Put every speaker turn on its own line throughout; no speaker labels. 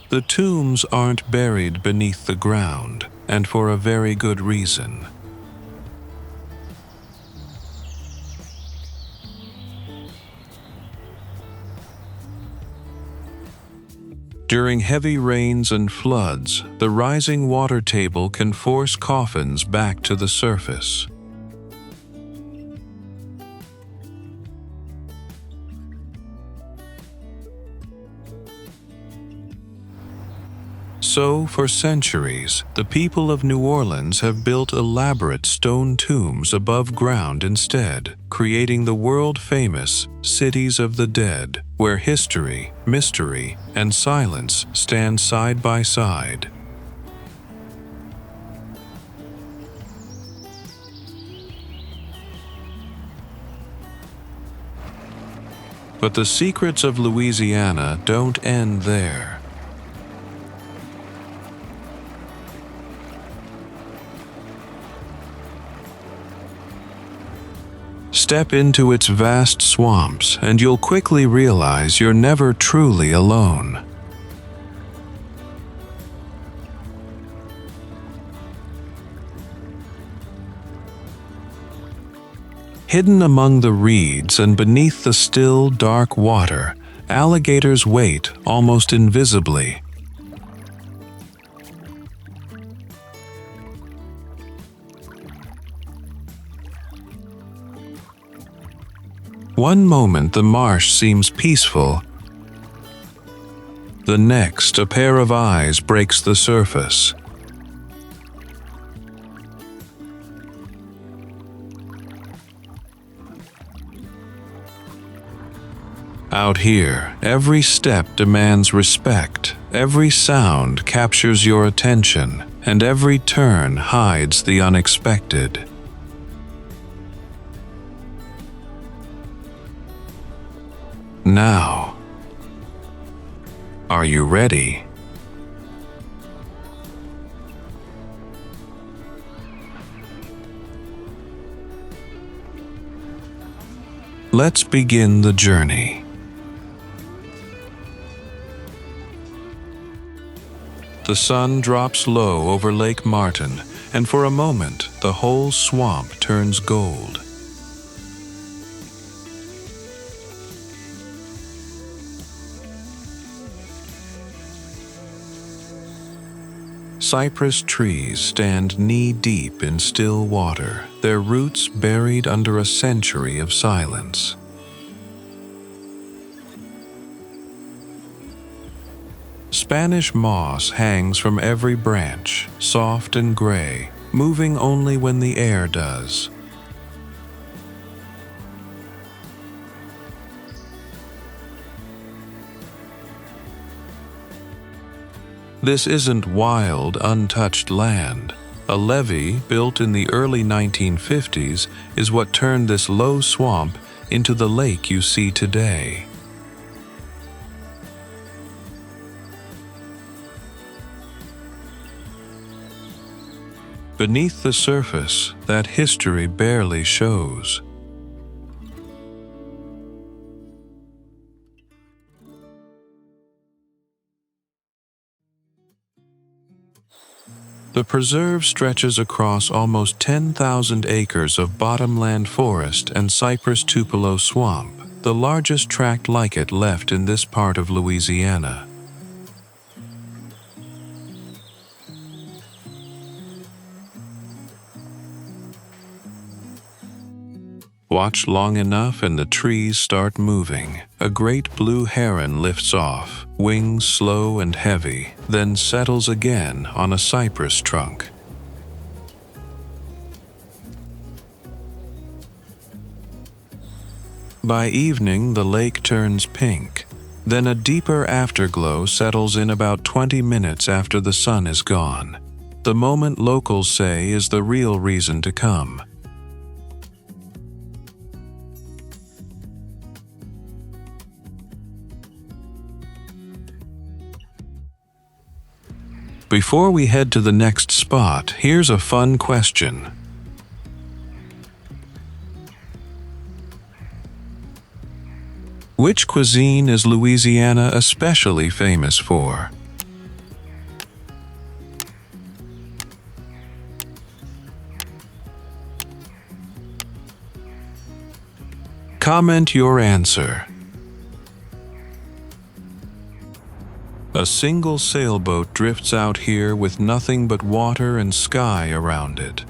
The tombs aren't buried beneath the ground, and for a very good reason. During heavy rains and floods, the rising water table can force coffins back to the surface. So, for centuries, the people of New Orleans have built elaborate stone tombs above ground instead, creating the world-famous Cities of the Dead, where history, mystery, and silence stand side by side. But the secrets of Louisiana don't end there. Step into its vast swamps, and you'll quickly realize you're never truly alone. Hidden among the reeds and beneath the still, dark water, alligators wait almost invisibly. One moment the marsh seems peaceful. The next, a pair of eyes breaks the surface. Out here, every step demands respect, every sound captures your attention, and every turn hides the unexpected. Now, are you ready? Let's begin the journey. The sun drops low over Lake Martin, and for a moment, the whole swamp turns gold. Cypress trees stand knee-deep in still water, their roots buried under a century of silence. Spanish moss hangs from every branch, soft and gray, moving only when the air does. This isn't wild, untouched land. A levee built in the early 1950s is what turned this low swamp into the lake you see today. Beneath the surface, that history barely shows. The preserve stretches across almost 10,000 acres of bottomland forest and cypress tupelo swamp, the largest tract like it left in this part of Louisiana. Watch long enough and the trees start moving. A great blue heron lifts off, wings slow and heavy, then settles again on a cypress trunk. By evening, the lake turns pink. Then a deeper afterglow settles in about 20 minutes after the sun is gone. The moment locals say is the real reason to come. Before we head to the next spot, here's a fun question. Which cuisine is Louisiana especially famous for? Comment your answer. A single sailboat drifts out here with nothing but water and sky around it.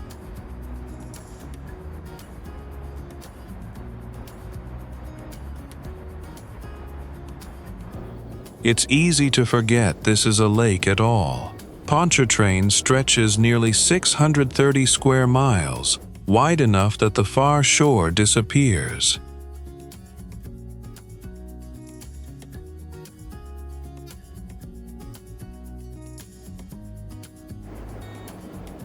It's easy to forget this is a lake at all. Pontchartrain stretches nearly 630 square miles, wide enough that the far shore disappears.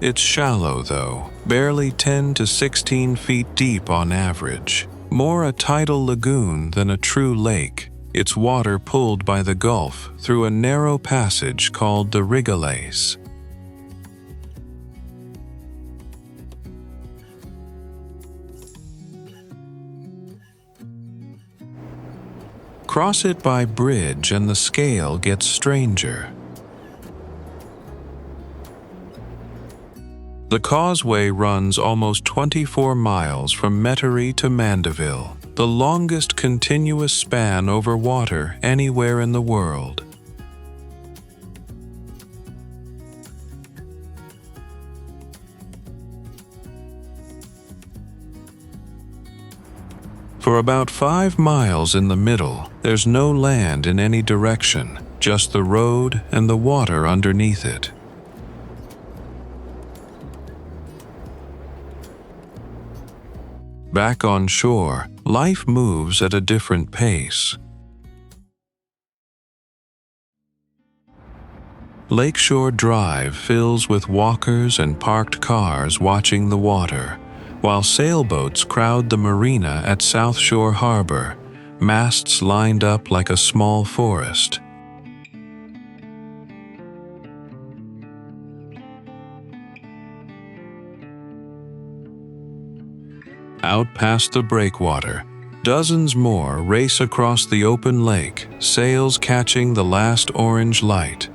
It's shallow, though, barely 10 to 16 feet deep on average. More a tidal lagoon than a true lake. Its water pulled by the Gulf through a narrow passage called the Rigolets. Cross it by bridge and the scale gets stranger. The Causeway runs almost 24 miles from Metairie to Mandeville, the longest continuous span over water anywhere in the world. For about 5 miles in the middle, there's no land in any direction, just the road and the water underneath it. Back on shore, life moves at a different pace. Lakeshore Drive fills with walkers and parked cars watching the water, while sailboats crowd the marina at South Shore Harbor, masts lined up like a small forest. Out past the breakwater, dozens more race across the open lake, sails catching the last orange light.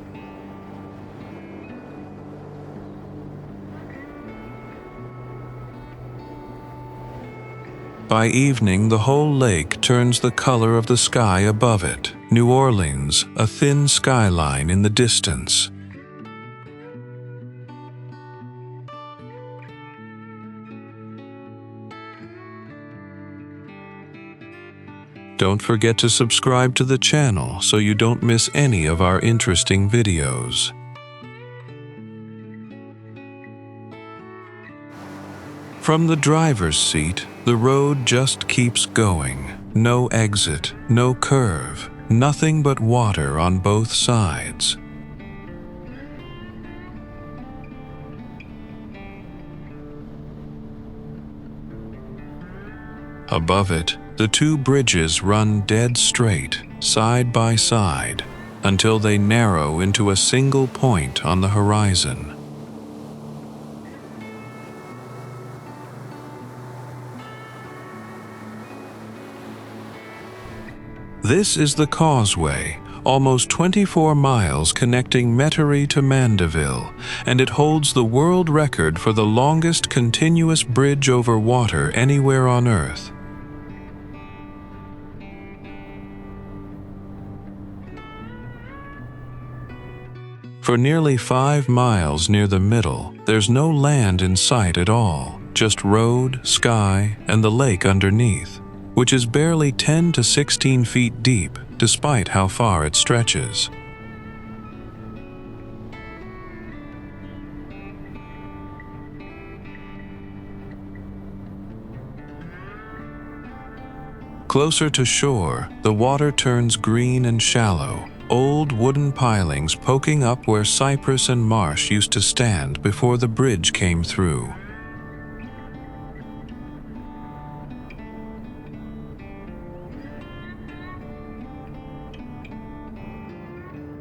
By evening, the whole lake turns the color of the sky above it. New Orleans, a thin skyline in the distance. Don't forget to subscribe to the channel so you don't miss any of our interesting videos. From the driver's seat, the road just keeps going. No exit, no curve, nothing but water on both sides. Above it, the two bridges run dead straight, side by side, until they narrow into a single point on the horizon. This is the Causeway, almost 24 miles connecting Metairie to Mandeville, and it holds the world record for the longest continuous bridge over water anywhere on Earth. For nearly 5 miles near the middle, there's no land in sight at all, just road, sky, and the lake underneath, which is barely 10 to 16 feet deep, despite how far it stretches. Closer to shore, the water turns green and shallow, old wooden pilings poking up where cypress and marsh used to stand before the bridge came through.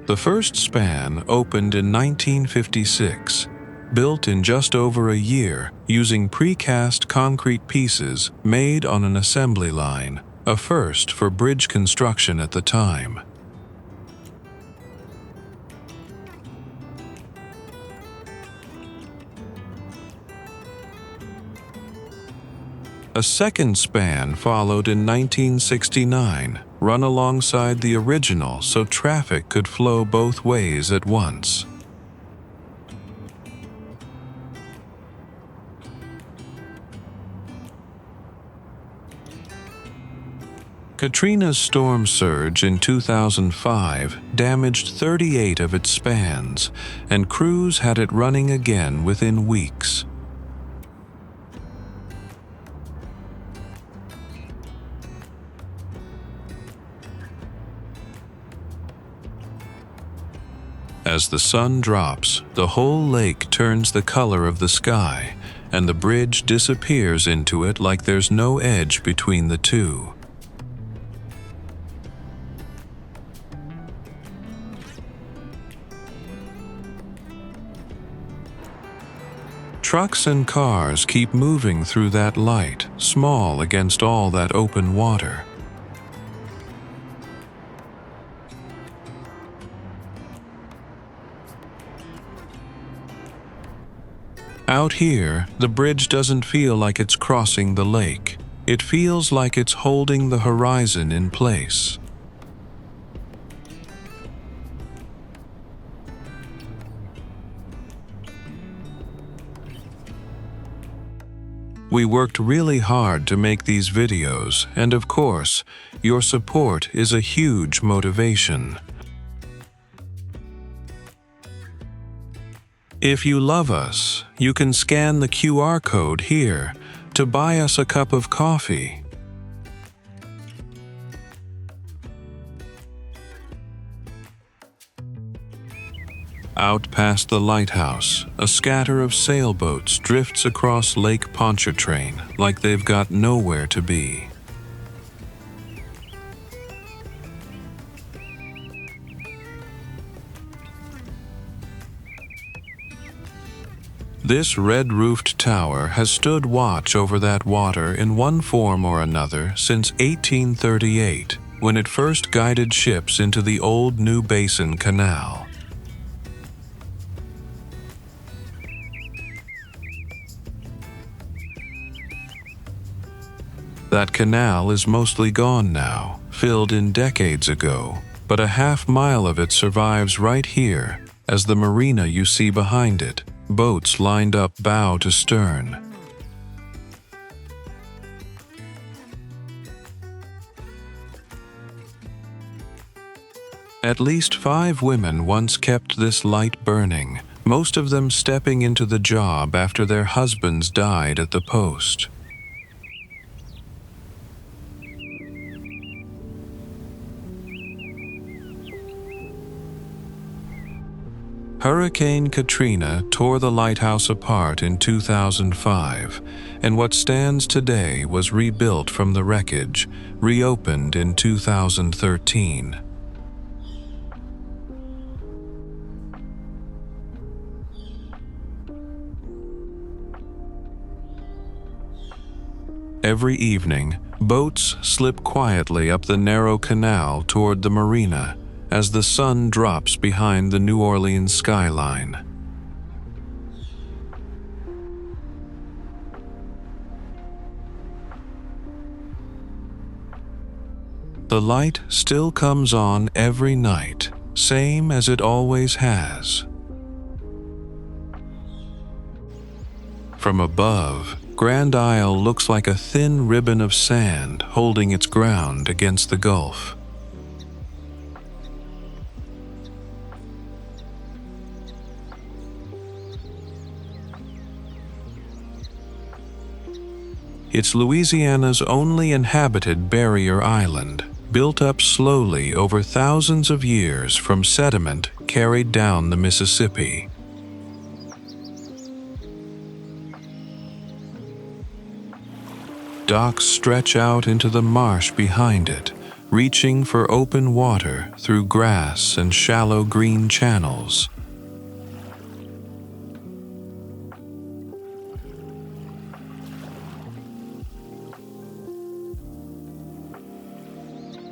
The first span opened in 1956, built in just over a year using precast concrete pieces made on an assembly line, a first for bridge construction at the time. A second span followed in 1969, run alongside the original so traffic could flow both ways at once. Katrina's storm surge in 2005 damaged 38 of its spans, and crews had it running again within weeks. As the sun drops, the whole lake turns the color of the sky, and the bridge disappears into it like there's no edge between the two. Trucks and cars keep moving through that light, small against all that open water. Out here, the bridge doesn't feel like it's crossing the lake. It feels like it's holding the horizon in place. We worked really hard to make these videos, and of course, your support is a huge motivation. If you love us, you can scan the QR code here to buy us a cup of coffee. Out past the lighthouse, a scatter of sailboats drifts across Lake Pontchartrain like they've got nowhere to be. This red-roofed tower has stood watch over that water in one form or another since 1838, when it first guided ships into the old New Basin Canal. That canal is mostly gone now, filled in decades ago, but a half-mile of it survives right here as the marina you see behind it. Boats lined up bow to stern. At least 5 women once kept this light burning, most of them stepping into the job after their husbands died at the post. Hurricane Katrina tore the lighthouse apart in 2005, and what stands today was rebuilt from the wreckage, reopened in 2013. Every evening, boats slip quietly up the narrow canal toward the marina, as the sun drops behind the New Orleans skyline. The light still comes on every night, same as it always has. From above, Grand Isle looks like a thin ribbon of sand holding its ground against the Gulf. It's Louisiana's only inhabited barrier island, built up slowly over thousands of years from sediment carried down the Mississippi. Docks stretch out into the marsh behind it, reaching for open water through grass and shallow green channels.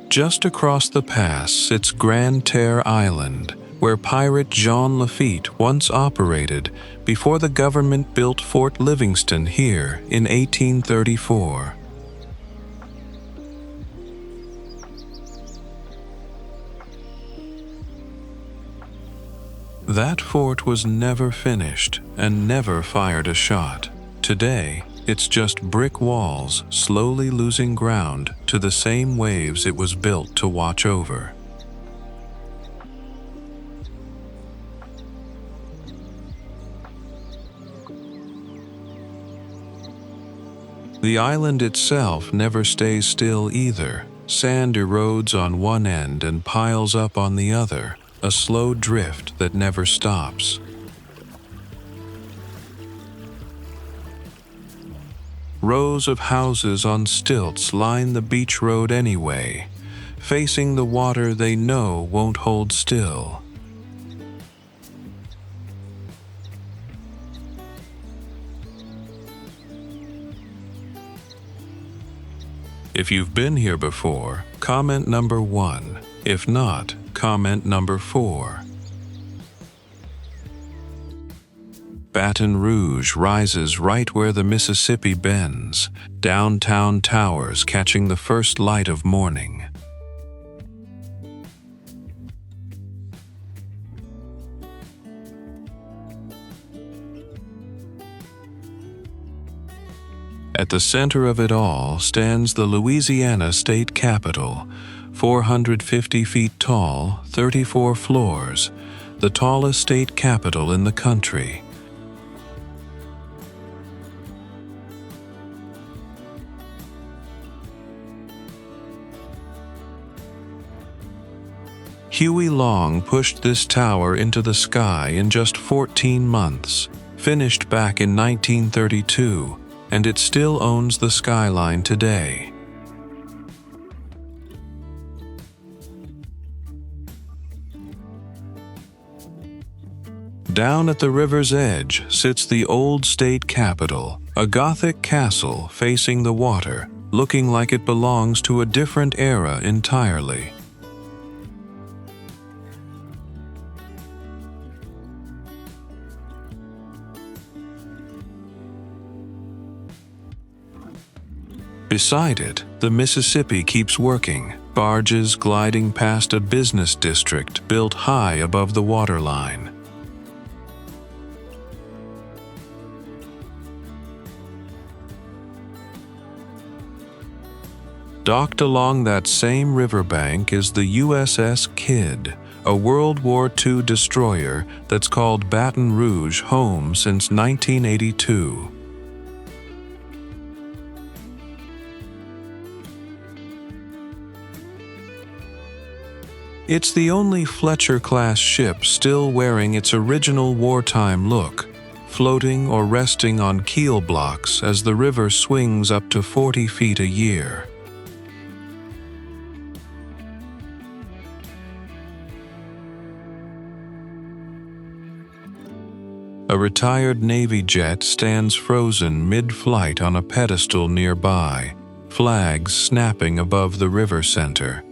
Just across the pass sits Grande Terre Island, where pirate Jean Lafitte once operated before the government built Fort Livingston here in 1834. That fort was never finished and never fired a shot. Today, it's just brick walls slowly losing ground to the same waves it was built to watch over. The island itself never stays still either. Sand erodes on one end and piles up on the other, a slow drift that never stops. Rows of houses on stilts line the beach road anyway, facing the water they know won't hold still. If you've been here before, comment number 1. If not, comment number 4. Baton Rouge rises right where the Mississippi bends, downtown towers catching the first light of morning. At the center of it all stands the Louisiana State Capitol, 450 feet tall, 34 floors, the tallest state capitol in the country. Huey Long pushed this tower into the sky in just 14 months, finished back in 1932, and it still owns the skyline today. Down at the river's edge sits the old state capitol, a Gothic castle facing the water, looking like it belongs to a different era entirely. Beside it, the Mississippi keeps working, barges gliding past a business district built high above the waterline. Docked along that same riverbank is the USS Kidd, a World War II destroyer that's called Baton Rouge home since 1982. It's the only Fletcher-class ship still wearing its original wartime look, floating or resting on keel blocks as the river swings up to 40 feet a year. A retired Navy jet stands frozen mid-flight on a pedestal nearby, flags snapping above the river center.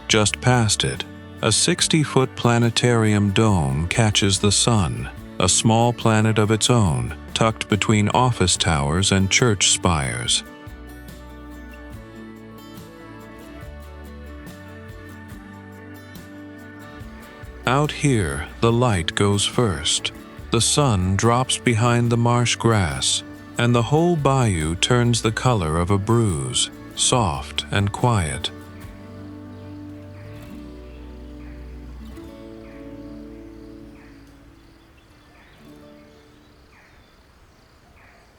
Just past it, a 60-foot planetarium dome catches the sun, a small planet of its own, tucked between office towers and church spires. Out here, the light goes first. The sun drops behind the marsh grass, and the whole bayou turns the color of a bruise, soft and quiet.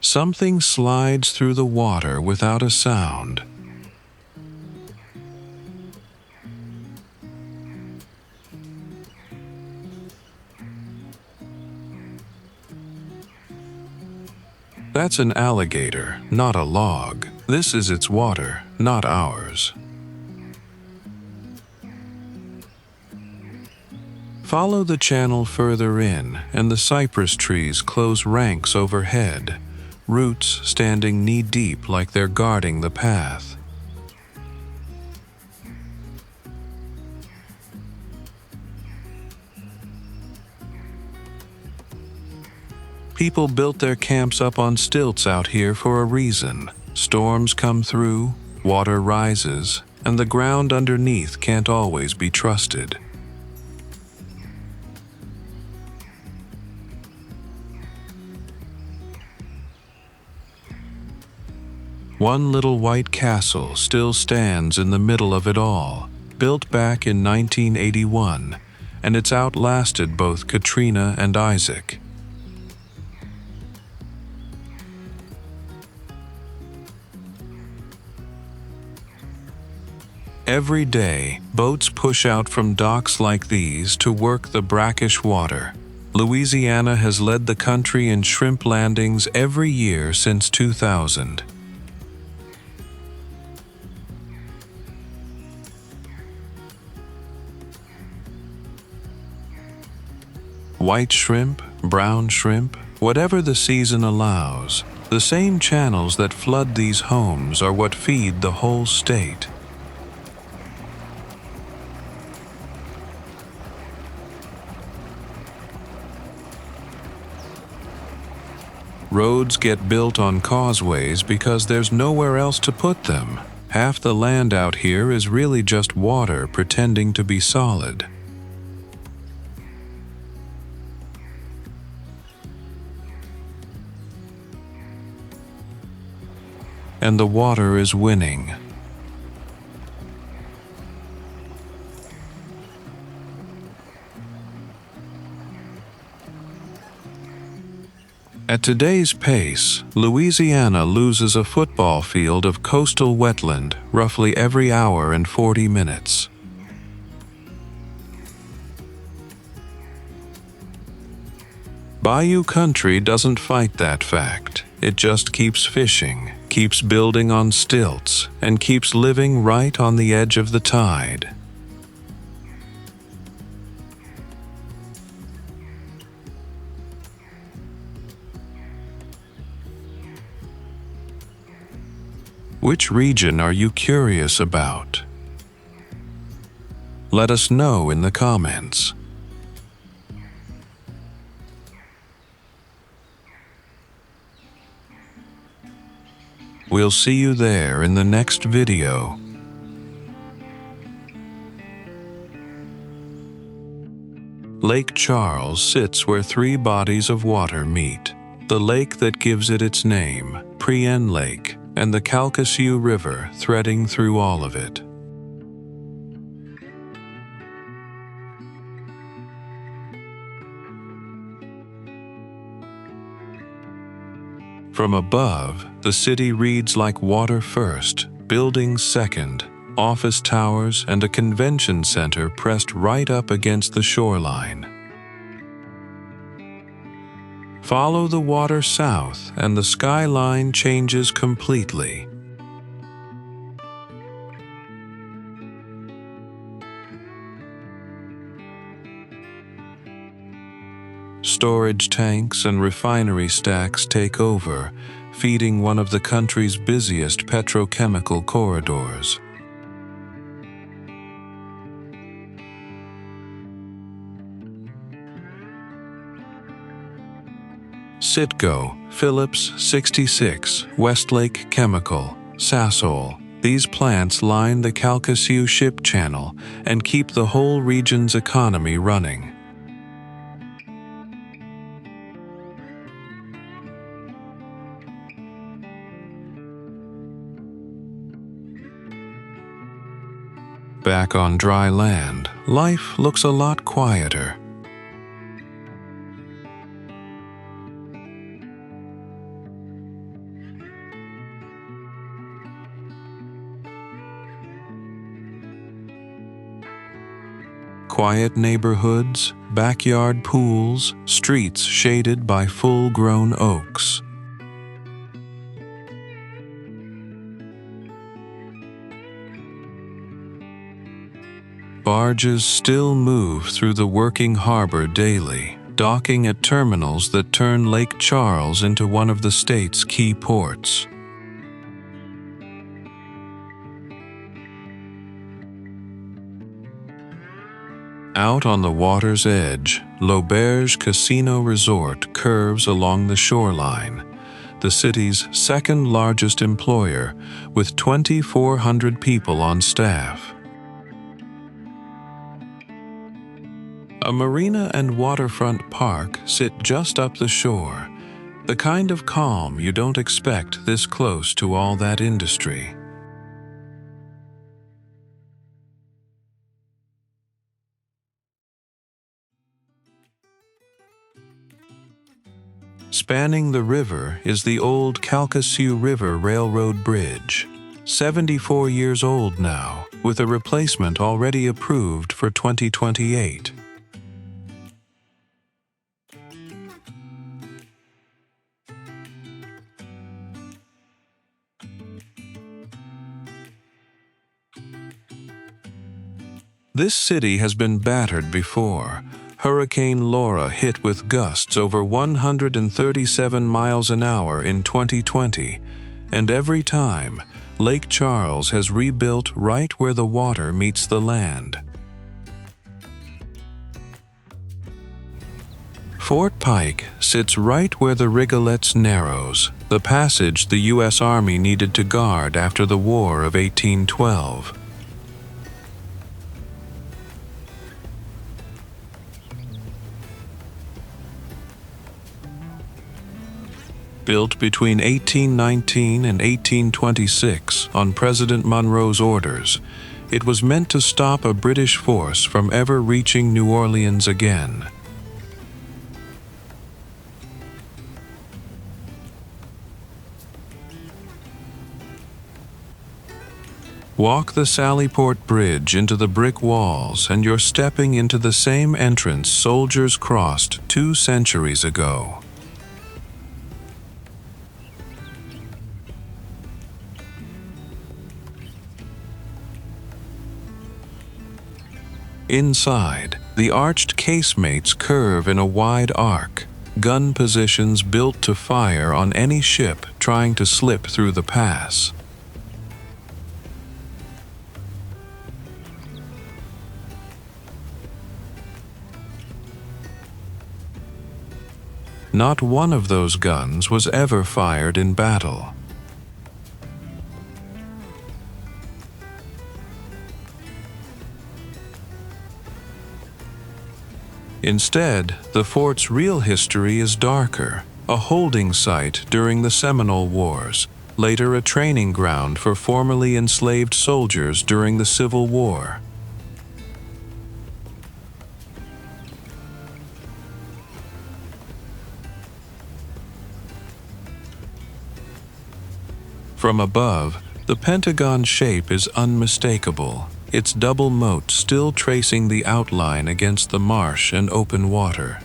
Something slides through the water without a sound. That's an alligator, not a log. This is its water, not ours. Follow the channel further in, and the cypress trees close ranks overhead, roots standing knee-deep like they're guarding the path. People built their camps up on stilts out here for a reason. Storms come through, water rises, and the ground underneath can't always be trusted. One little white castle still stands in the middle of it all, built back in 1981, and it's outlasted both Katrina and Isaac. Every day, boats push out from docks like these to work the brackish water. Louisiana has led the country in shrimp landings every year since 2000. White shrimp, brown shrimp, whatever the season allows, the same channels that flood these homes are what feed the whole state. Roads get built on causeways because there's nowhere else to put them. Half the land out here is really just water pretending to be solid. And the water is winning. At today's pace, Louisiana loses a football field of coastal wetland roughly every hour and 40 minutes. Bayou Country doesn't fight that fact. It just keeps fishing, keeps building on stilts, and keeps living right on the edge of the tide. Which region are you curious about? Let us know in the comments. We'll see you there in the next video. Lake Charles sits where three bodies of water meet. The lake that gives it its name, Prien Lake, and the Calcasieu River threading through all of it. From above, the city reads like water first, buildings second, office towers and a convention center pressed right up against the shoreline. Follow the water south and the skyline changes completely. Storage tanks and refinery stacks take over, feeding one of the country's busiest petrochemical corridors. Citgo, Phillips 66, Westlake Chemical, Sasol. These plants line the Calcasieu Ship Channel and keep the whole region's economy running. Back on dry land, life looks a lot quieter. Quiet neighborhoods, backyard pools, streets shaded by full-grown oaks. Barges still move through the working harbor daily, docking at terminals that turn Lake Charles into one of the state's key ports. Out on the water's edge, L'Auberge Casino Resort curves along the shoreline. the city's second-largest employer, with 2,400 people on staff. A marina and waterfront park sit just up the shore, the kind of calm you don't expect this close to all that industry. Spanning the river is the old Calcasieu River Railroad Bridge, 74 years old now, with a replacement already approved for 2028. This city has been battered before. Hurricane Laura hit with gusts over 137 miles an hour in 2020, and every time, Lake Charles has rebuilt right where the water meets the land. Fort Pike sits right where the Rigolette's narrows, the passage the U.S. Army needed to guard after the War of 1812. Built between 1819 and 1826 on President Monroe's orders, it was meant to stop a British force from ever reaching New Orleans again. Walk the Sallyport Bridge into the brick walls and you're stepping into the same entrance soldiers crossed 2 centuries ago. Inside, the arched casemates curve in a wide arc, gun positions built to fire on any ship trying to slip through the pass. Not one of those guns was ever fired in battle. Instead, the fort's real history is darker, a holding site during the Seminole Wars, later a training ground for formerly enslaved soldiers during the Civil War. From above, the Pentagon shape is unmistakable, its double moat still tracing the outline against the marsh and open water.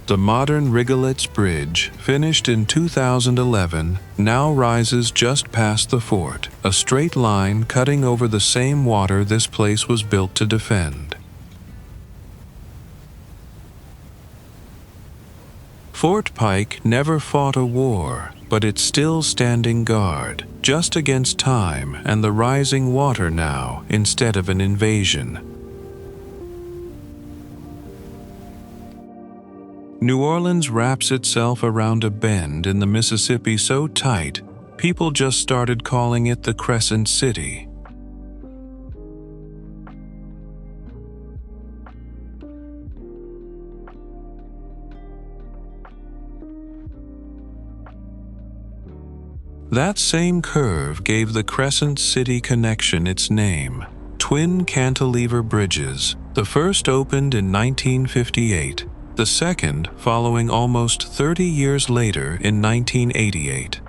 The modern Rigolette's Bridge, finished in 2011, now rises just past the fort, a straight line cutting over the same water this place was built to defend. Fort Pike never fought a war, but it's still standing guard, just against time and the rising water now instead of an invasion. New Orleans wraps itself around a bend in the Mississippi so tight, people just started calling it the Crescent City. That same curve gave the Crescent City connection its name, twin cantilever bridges. The first opened in 1958, the second following almost 30 years later in 1988.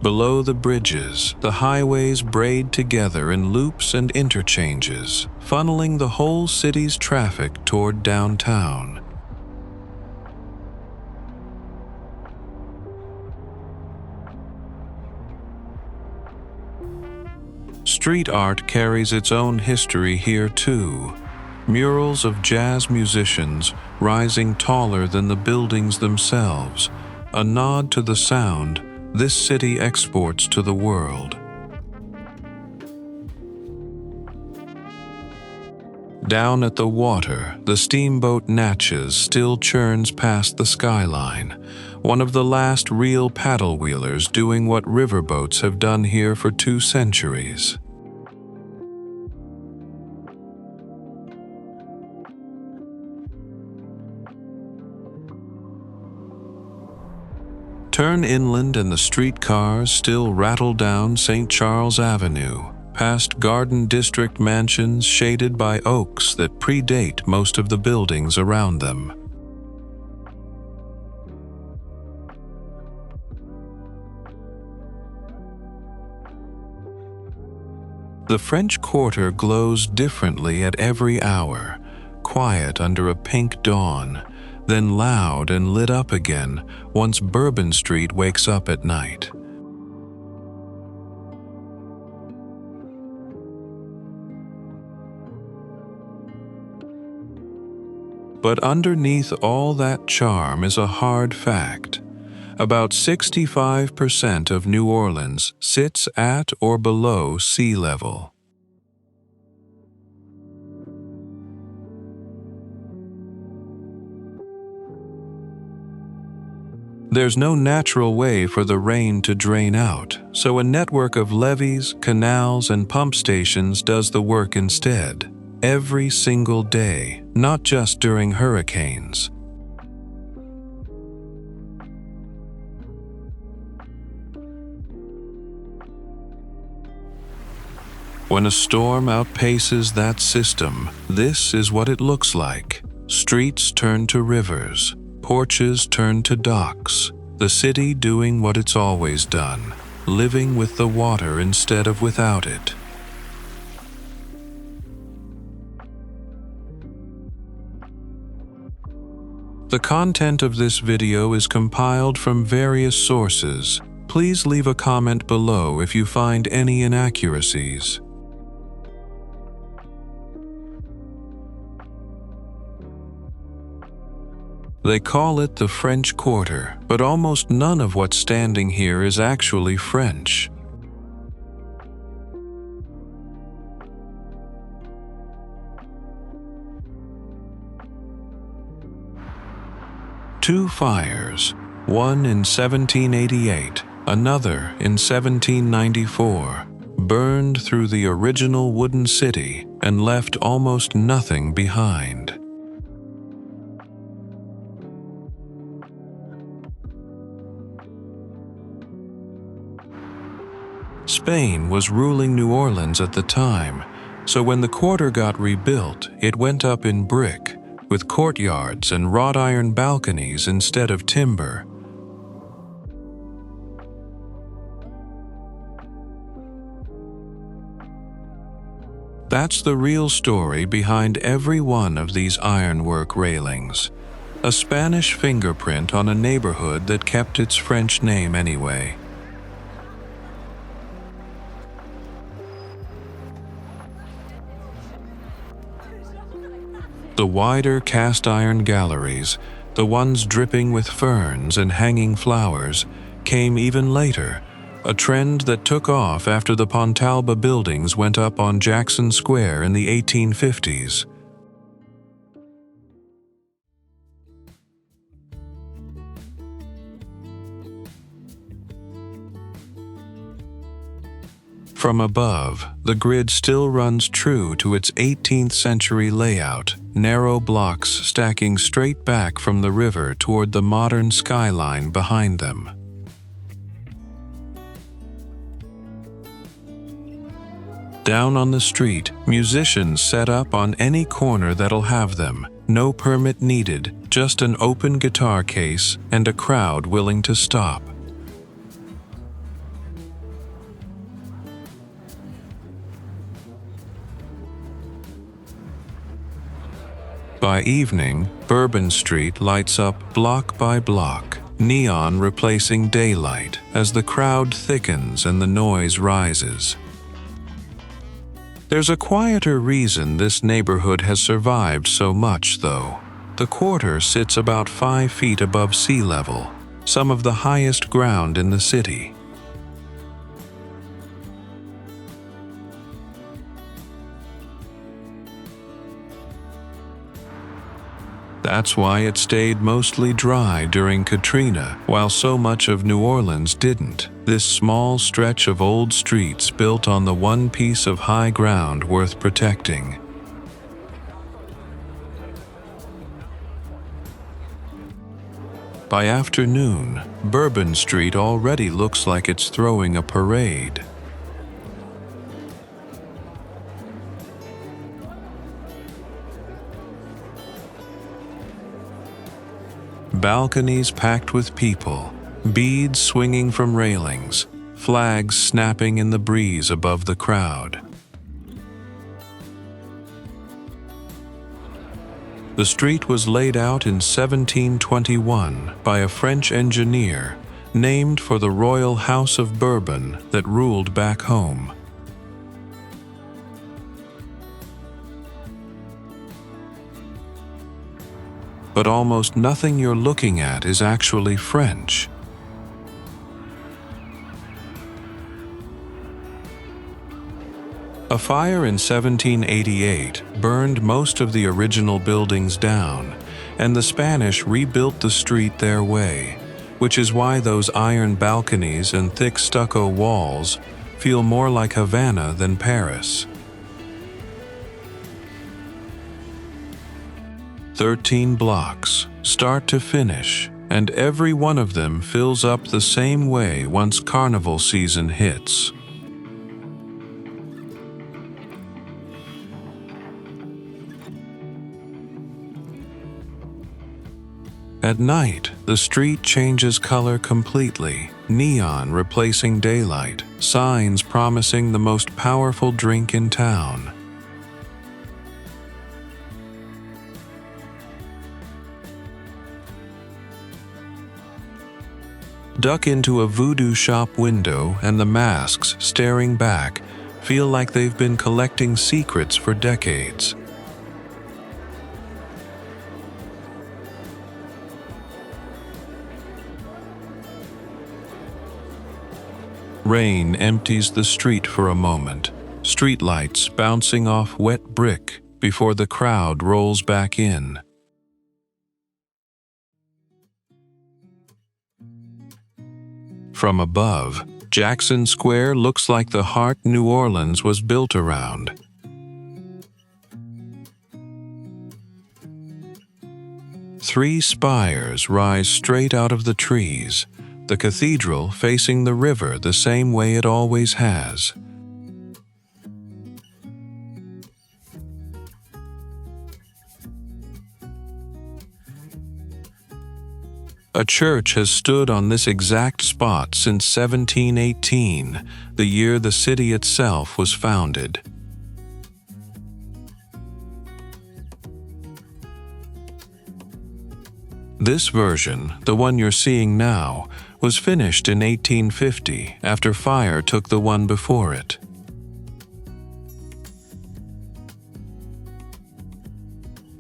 Below the bridges, the highways braid together in loops and interchanges, funneling the whole city's traffic toward downtown. Street art carries its own history here too. murals of jazz musicians rising taller than the buildings themselves, a nod to the sound this city exports to the world. Down at the water, the steamboat Natchez still churns past the skyline, one of the last real paddle-wheelers doing what riverboats have done here for 2 centuries. Turn inland and the streetcars still rattle down St. Charles Avenue, past Garden District mansions shaded by oaks that predate most of the buildings around them. The French Quarter glows differently at every hour, quiet under a pink dawn, then loud and lit up again once Bourbon Street wakes up at night. But underneath all that charm is a hard fact. About 65% of New Orleans sits at or below sea level. There's no natural way for the rain to drain out, so a network of levees, canals, and pump stations does the work instead, every single day, not just during hurricanes. When a storm outpaces that system, this is what it looks like. Streets turn to rivers. Porches turn to docks, the city doing what it's always done, living with the water instead of without it. The content of this video is compiled from various sources. Please leave a comment below if you find any inaccuracies. They call it the French Quarter, but almost none of what's standing here is actually French. Two fires, one in 1788, another in 1794, burned through the original wooden city and left almost nothing behind. Spain was ruling New Orleans at the time, so when the quarter got rebuilt, it went up in brick, with courtyards and wrought iron balconies instead of timber. That's the real story behind every one of these ironwork railings. A Spanish fingerprint on a neighborhood that kept its French name anyway. The wider cast-iron galleries, the ones dripping with ferns and hanging flowers, came even later, a trend that took off after the Pontalba buildings went up on Jackson Square in the 1850s. From above, the grid still runs true to its 18th century layout, narrow blocks stacking straight back from the river toward the modern skyline behind them. Down on the street, musicians set up on any corner that'll have them. No permit needed, just an open guitar case and a crowd willing to stop. By evening, Bourbon Street lights up block by block, neon replacing daylight as the crowd thickens and the noise rises. There's a quieter reason this neighborhood has survived so much, though. The quarter sits about 5 feet above sea level, some of the highest ground in the city. That's why it stayed mostly dry during Katrina, while so much of New Orleans didn't. This small stretch of old streets built on the one piece of high ground worth protecting. By afternoon, Bourbon Street already looks like it's throwing a parade. Balconies packed with people, beads swinging from railings, flags snapping in the breeze above the crowd. The street was laid out in 1721 by a French engineer named for the royal house of Bourbon that ruled back home. But almost nothing you're looking at is actually French. A fire in 1788 burned most of the original buildings down, and the Spanish rebuilt the street their way, which is why those iron balconies and thick stucco walls feel more like Havana than Paris. 13 blocks, start to finish, and every one of them fills up the same way once carnival season hits. At night, the street changes color completely, neon replacing daylight, signs promising the most powerful drink in town. Duck into a voodoo shop window and the masks staring back feel like they've been collecting secrets for decades. Rain empties the street for a moment, streetlights bouncing off wet brick before the crowd rolls back in. From above, Jackson Square looks like the heart New Orleans was built around. Three spires rise straight out of the trees, the cathedral facing the river the same way it always has. A church has stood on this exact spot since 1718, the year the city itself was founded. This version, the one you're seeing now, was finished in 1850 after fire took the one before it.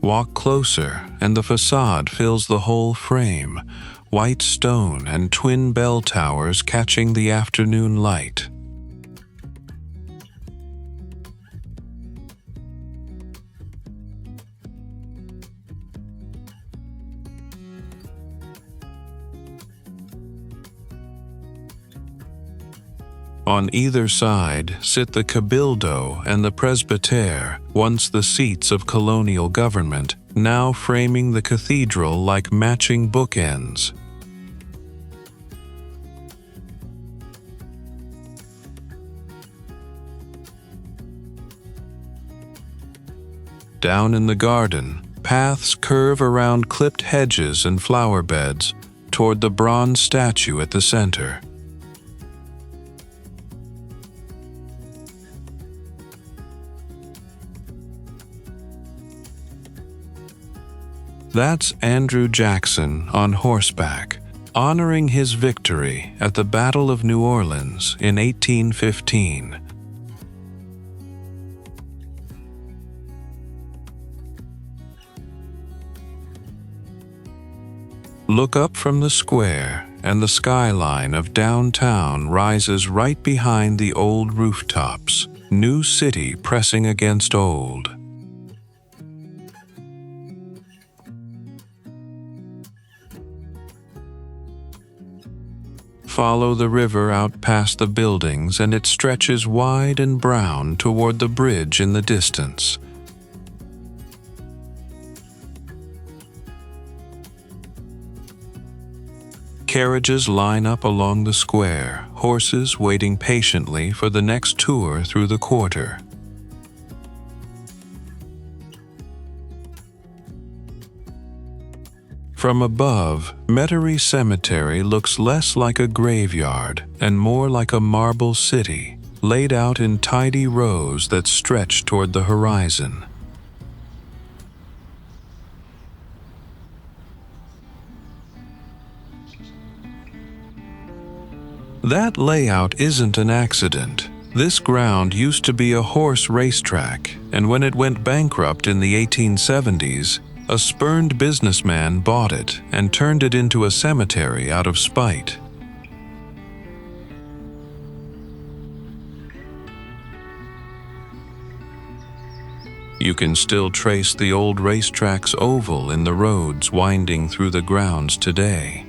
Walk closer, and the facade fills the whole frame, white stone and twin bell towers catching the afternoon light. On either side sit the Cabildo and the Presbytere, once the seats of colonial government, now framing the cathedral like matching bookends. Down in the garden, paths curve around clipped hedges and flower beds toward the bronze statue at the center. That's Andrew Jackson on horseback, honoring his victory at the Battle of New Orleans in 1815. Look up from the square, and the skyline of downtown rises right behind the old rooftops, new city pressing against old. Follow the river out past the buildings, and it stretches wide and brown toward the bridge in the distance. Carriages line up along the square, horses waiting patiently for the next tour through the quarter. From above, Metairie Cemetery looks less like a graveyard and more like a marble city, laid out in tidy rows that stretch toward the horizon. That layout isn't an accident. This ground used to be a horse racetrack, and when it went bankrupt in the 1870s, a spurned businessman bought it and turned it into a cemetery out of spite. You can still trace the old racetrack's oval in the roads winding through the grounds today.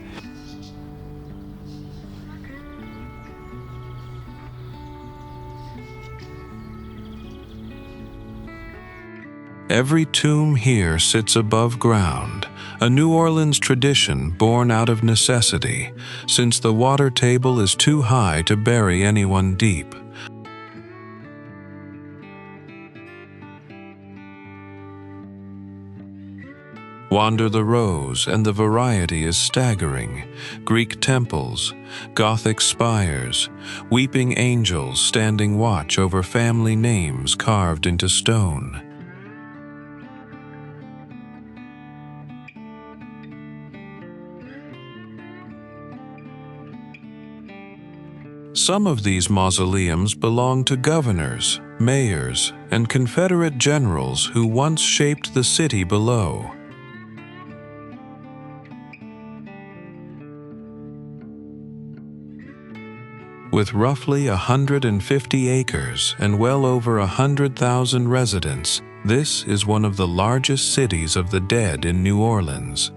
Every tomb here sits above ground, a New Orleans tradition born out of necessity, since the water table is too high to bury anyone deep. Wander the rows, and the variety is staggering. Greek temples, Gothic spires, weeping angels standing watch over family names carved into stone. Some of these mausoleums belong to governors, mayors, and Confederate generals who once shaped the city below. With roughly 150 acres and well over 100,000 residents, this is one of the largest cities of the dead in New Orleans.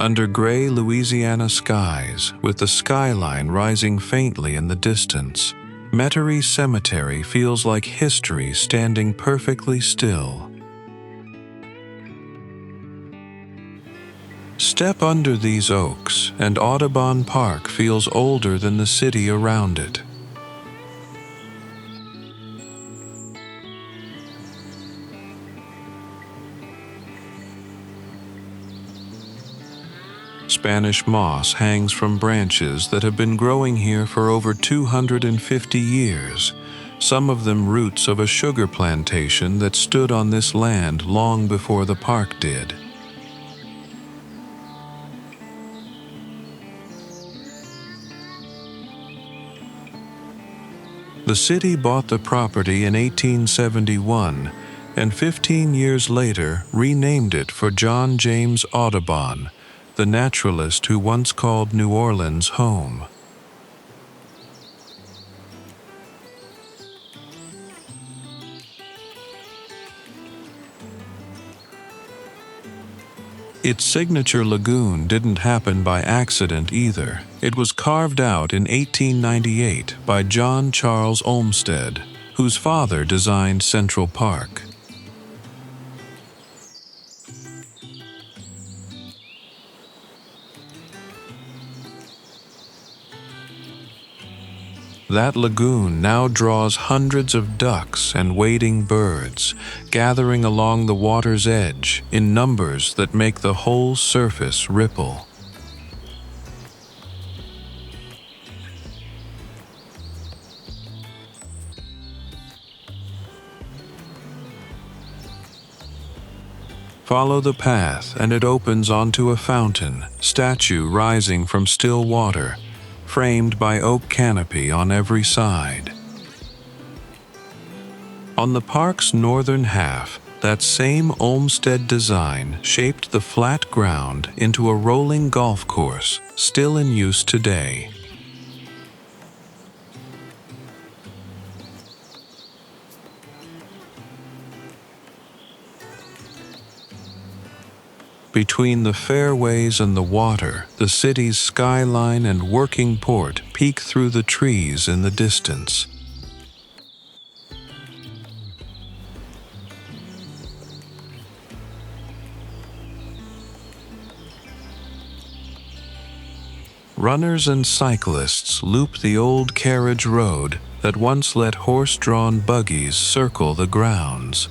Under gray Louisiana skies, with the skyline rising faintly in the distance, Metairie Cemetery feels like history standing perfectly still. Step under these oaks, and Audubon Park feels older than the city around it. Spanish moss hangs from branches that have been growing here for over 250 years, some of them roots of a sugar plantation that stood on this land long before the park did. The city bought the property in 1871 and 15 years later renamed it for John James Audubon, the naturalist who once called New Orleans home. Its signature lagoon didn't happen by accident either. It was carved out in 1898 by John Charles Olmsted, whose father designed Central Park. That lagoon now draws hundreds of ducks and wading birds, gathering along the water's edge in numbers that make the whole surface ripple. Follow the path, and it opens onto a fountain, statue rising from still water, framed by oak canopy on every side. On the park's northern half, that same Olmsted design shaped the flat ground into a rolling golf course, still in use today. Between the fairways and the water, the city's skyline and working port peek through the trees in the distance. Runners and cyclists loop the old carriage road that once let horse-drawn buggies circle the grounds.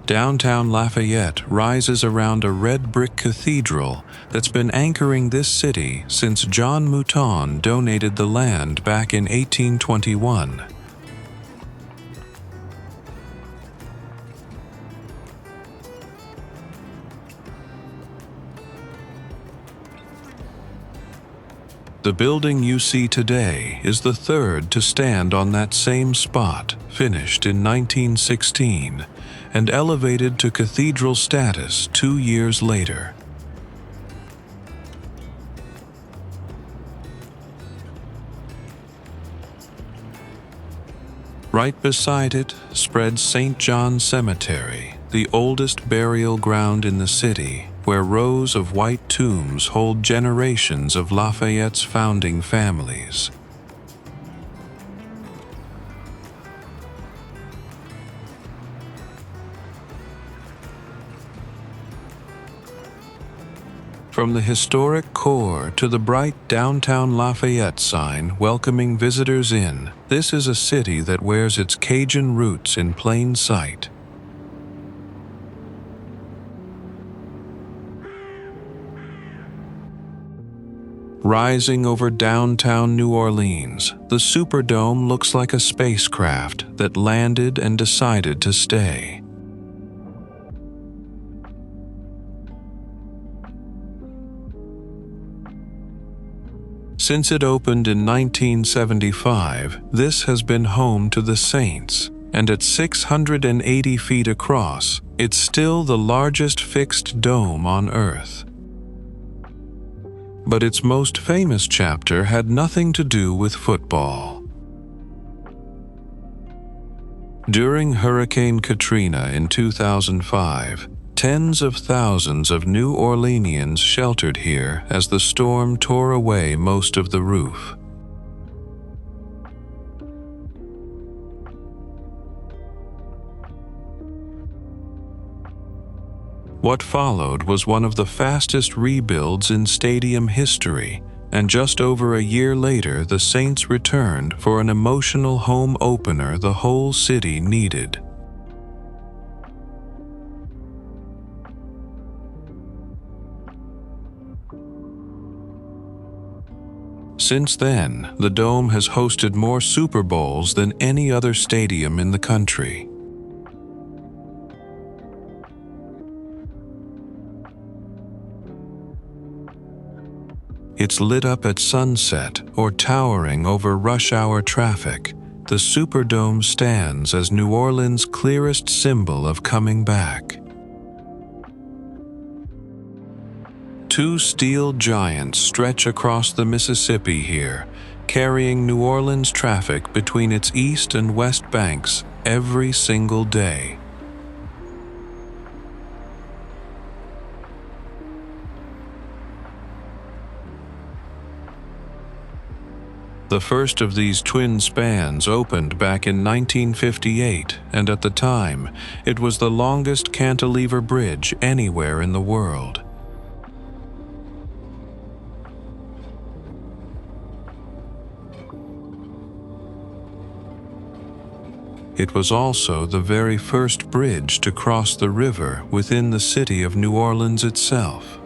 Downtown Lafayette rises around a red brick cathedral that's been anchoring this city since John Mouton donated the land back in 1821. The building you see today is the third to stand on that same spot, finished in 1916, and elevated to cathedral status 2 years later. Right beside it spreads St. John's Cemetery, the oldest burial ground in the city, where rows of white tombs hold generations of Lafayette's founding families. From the historic core to the bright downtown Lafayette sign welcoming visitors in, this is a city that wears its Cajun roots in plain sight. Rising over downtown New Orleans, the Superdome looks like a spacecraft that landed and decided to stay. Since it opened in 1975, this has been home to the Saints, and at 680 feet across, it's still the largest fixed dome on Earth. But its most famous chapter had nothing to do with football. During Hurricane Katrina in 2005, tens of thousands of New Orleanians sheltered here as the storm tore away most of the roof. What followed was one of the fastest rebuilds in stadium history, and just over a year later the Saints returned for an emotional home opener the whole city needed. Since then, the Dome has hosted more Super Bowls than any other stadium in the country. It's lit up at sunset or towering over rush hour traffic. The Superdome stands as New Orleans' clearest symbol of coming back. Two steel giants stretch across the Mississippi here, carrying New Orleans traffic between its east and west banks every single day. The first of these twin spans opened back in 1958, and at the time, it was the longest cantilever bridge anywhere in the world. It was also the very first bridge to cross the river within the city of New Orleans itself.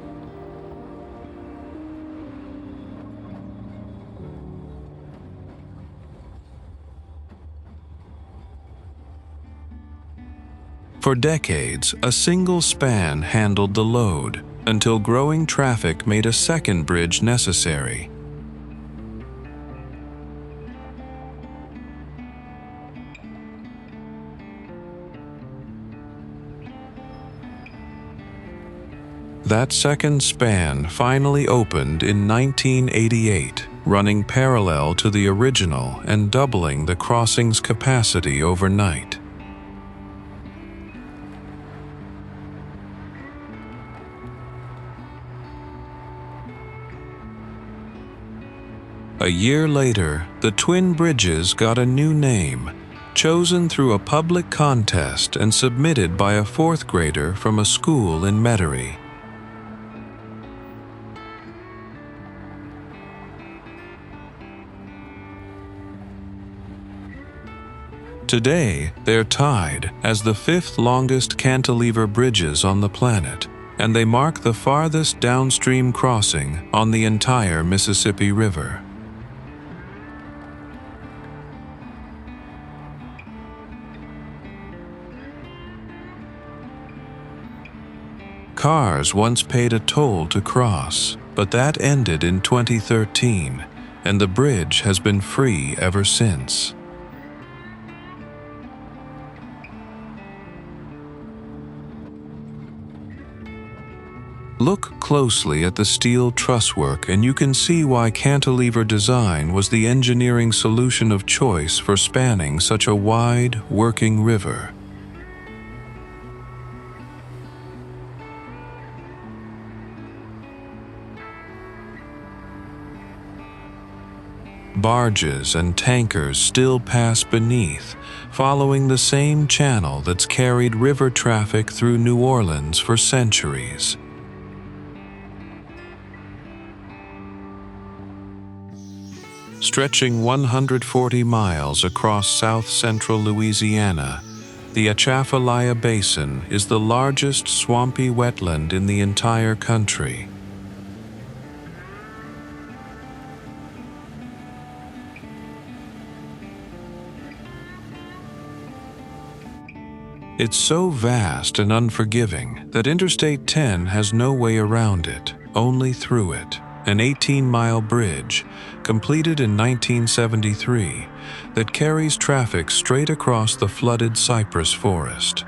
For decades, a single span handled the load, until growing traffic made a second bridge necessary. That second span finally opened in 1988, running parallel to the original and doubling the crossing's capacity overnight. A year later, the twin bridges got a new name, chosen through a public contest and submitted by a fourth grader from a school in Metairie. Today, they're tied as the fifth longest cantilever bridges on the planet, and they mark the farthest downstream crossing on the entire Mississippi River. Cars once paid a toll to cross, but that ended in 2013, and the bridge has been free ever since. Look closely at the steel trusswork and you can see why cantilever design was the engineering solution of choice for spanning such a wide, working river. Barges and tankers still pass beneath, following the same channel that's carried river traffic through New Orleans for centuries. Stretching 140 miles across south-central Louisiana, the Atchafalaya Basin is the largest swampy wetland in the entire country. It's so vast and unforgiving that Interstate 10 has no way around it, only through it. An 18-mile bridge, completed in 1973, that carries traffic straight across the flooded cypress forest.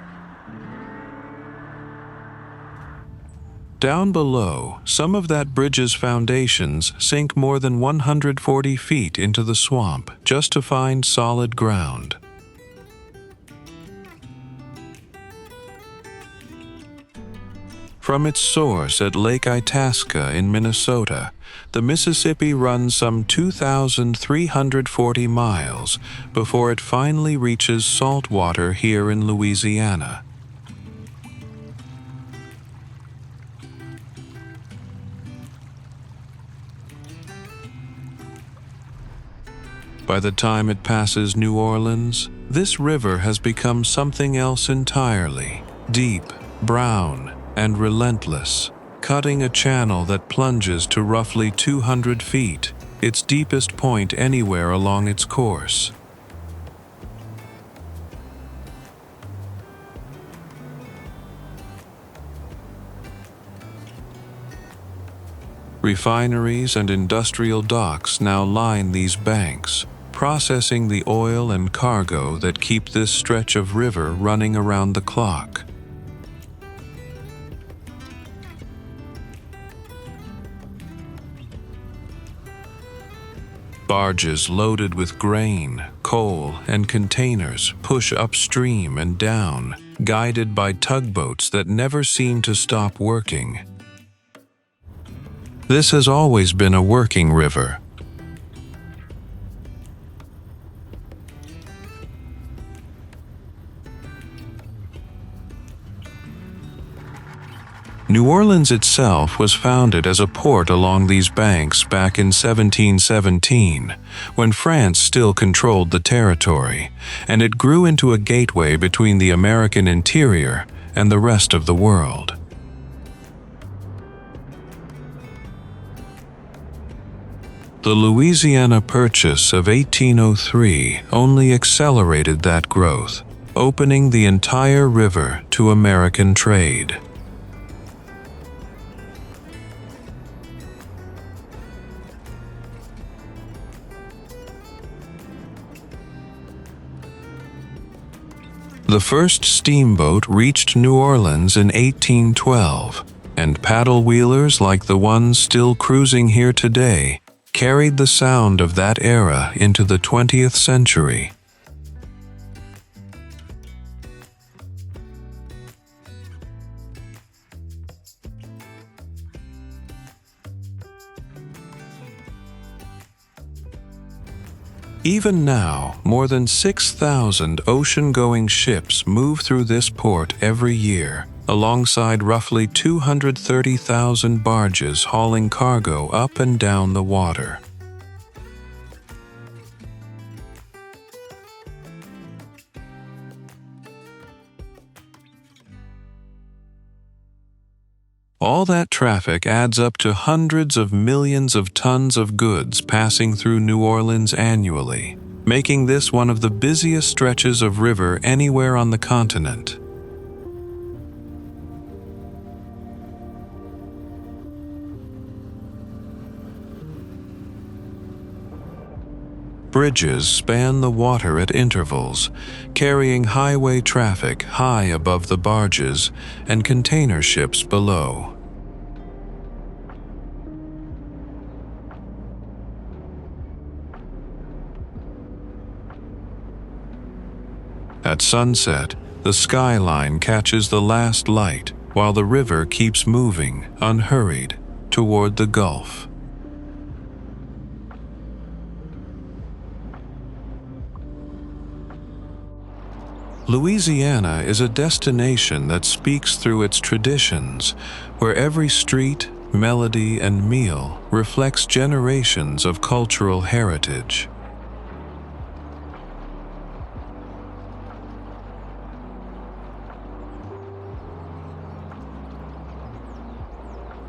Down below, some of that bridge's foundations sink more than 140 feet into the swamp just to find solid ground. From its source at Lake Itasca in Minnesota, the Mississippi runs some 2,340 miles before it finally reaches salt water here in Louisiana. By the time it passes New Orleans, this river has become something else entirely, deep, brown, and relentless, cutting a channel that plunges to roughly 200 feet, its deepest point anywhere along its course. Refineries and industrial docks now line these banks, processing the oil and cargo that keep this stretch of river running around the clock. Barges loaded with grain, coal, and containers push upstream and down, guided by tugboats that never seem to stop working. This has always been a working river. New Orleans itself was founded as a port along these banks back in 1717, when France still controlled the territory, and it grew into a gateway between the American interior and the rest of the world. The Louisiana Purchase of 1803 only accelerated that growth, opening the entire river to American trade. The first steamboat reached New Orleans in 1812, and paddle wheelers like the ones still cruising here today carried the sound of that era into the 20th century. Even now, more than 6,000 ocean-going ships move through this port every year, alongside roughly 230,000 barges hauling cargo up and down the water. All that traffic adds up to hundreds of millions of tons of goods passing through New Orleans annually, making this one of the busiest stretches of river anywhere on the continent. Bridges span the water at intervals, carrying highway traffic high above the barges and container ships below. At sunset, the skyline catches the last light while the river keeps moving, unhurried, toward the Gulf. Louisiana is a destination that speaks through its traditions, where every street, melody, and meal reflects generations of cultural heritage.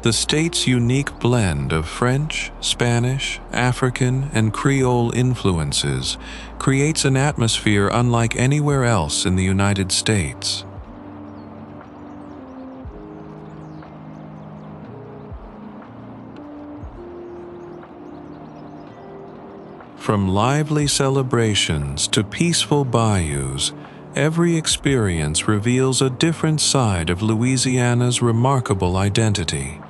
The state's unique blend of French, Spanish, African, and Creole influences creates an atmosphere unlike anywhere else in the United States. From lively celebrations to peaceful bayous, every experience reveals a different side of Louisiana's remarkable identity.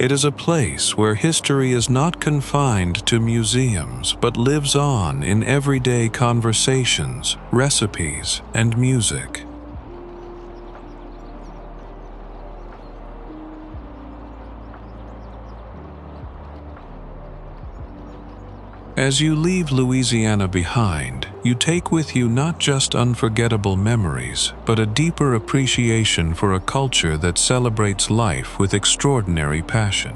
It is a place where history is not confined to museums, but lives on in everyday conversations, recipes, and music. As you leave Louisiana behind, you take with you not just unforgettable memories, but a deeper appreciation for a culture that celebrates life with extraordinary passion.